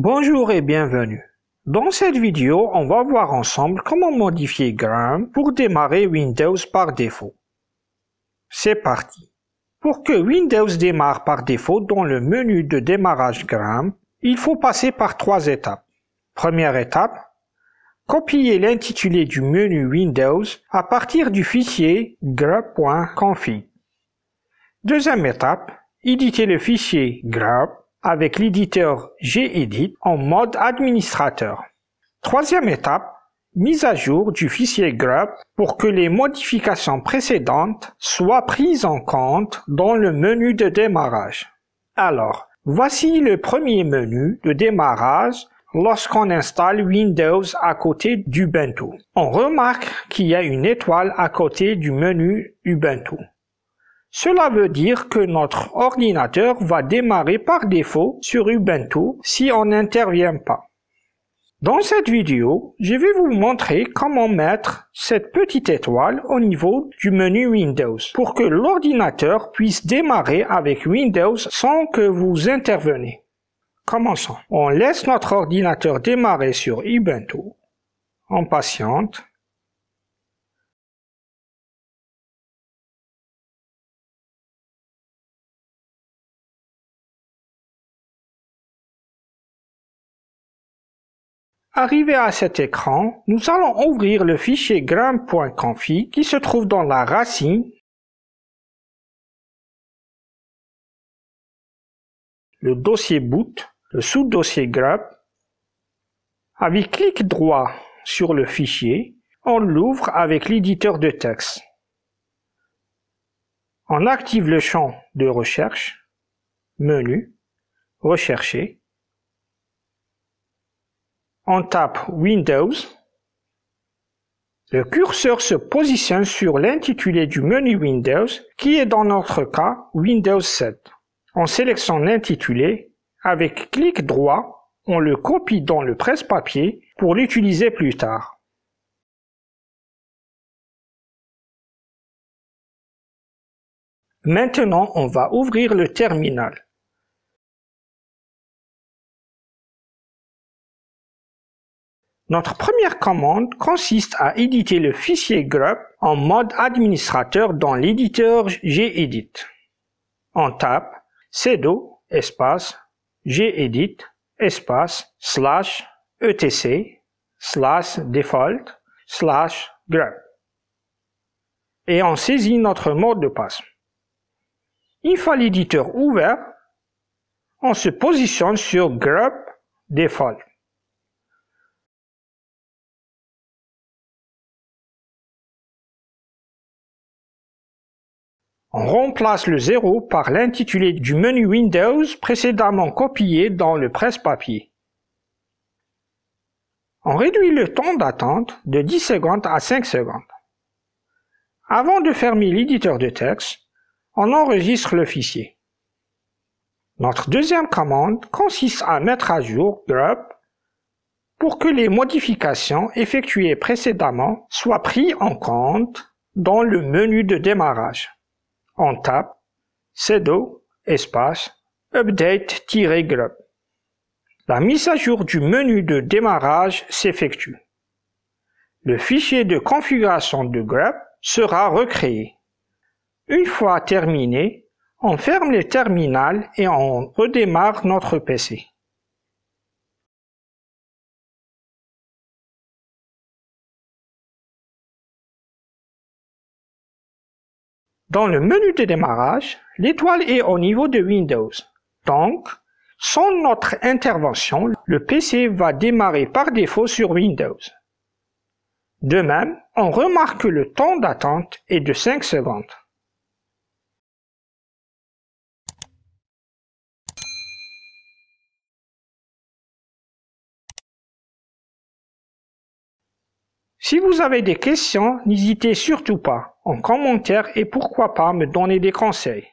Bonjour et bienvenue. Dans cette vidéo, on va voir ensemble comment modifier GRUMP pour démarrer Windows par défaut. C'est parti. Pour que Windows démarre par défaut dans le menu de démarrage GRUMP, il faut passer par 3 étapes. Première étape, copier l'intitulé du menu Windows à partir du fichier grup.config. Deuxième étape, éditer le fichier grup avec l'éditeur gedit en mode administrateur. Troisième étape, mise à jour du fichier grup pour que les modifications précédentes soient prises en compte dans le menu de démarrage. Alors, voici le premier menu de démarrage lorsqu'on installe Windows à côté d'Ubuntu. On remarque qu'il y a une étoile à côté du menu Ubuntu. Cela veut dire que notre ordinateur va démarrer par défaut sur Ubuntu si on n'intervient pas. Dans cette vidéo, je vais vous montrer comment mettre cette petite étoile au niveau du menu Windows pour que l'ordinateur puisse démarrer avec Windows sans que vous interveniez. Commençons. On laisse notre ordinateur démarrer sur Ubuntu. On patiente. Arrivé à cet écran, nous allons ouvrir le fichier grump.config qui se trouve dans la racine, le dossier boot, le sous-dossier grup. Avec clic droit sur le fichier, on l'ouvre avec l'éditeur de texte. On active le champ de recherche, menu, rechercher. On tape Windows. Le curseur se positionne sur l'intitulé du menu Windows, qui est dans notre cas Windows 7. On sélectionne l'intitulé. Avec clic droit, on le copie dans le presse-papier pour l'utiliser plus tard. Maintenant, on va ouvrir le terminal. Notre première commande consiste à éditer le fichier grup en mode administrateur dans l'éditeur gedit. On tape sudo espace gedit espace /etc/default/grup et on saisit notre mot de passe. Une fois l'éditeur ouvert, on se positionne sur grup default. On remplace le 0 par l'intitulé du menu Windows précédemment copié dans le presse-papier. On réduit le temps d'attente de 10 secondes à 5 secondes. Avant de fermer l'éditeur de texte, on enregistre le fichier. Notre deuxième commande consiste à mettre à jour grup pour que les modifications effectuées précédemment soient prises en compte dans le menu de démarrage. On tape sudo espace update-grup. La mise à jour du menu de démarrage s'effectue. Le fichier de configuration de grup sera recréé. Une fois terminé, on ferme le terminal et on redémarre notre PC. Dans le menu de démarrage, l'étoile est au niveau de Windows. Donc, sans notre intervention, le PC va démarrer par défaut sur Windows. De même, on remarque que le temps d'attente est de 5 secondes. Si vous avez des questions, n'hésitez surtout pas en commentaire et pourquoi pas me donner des conseils.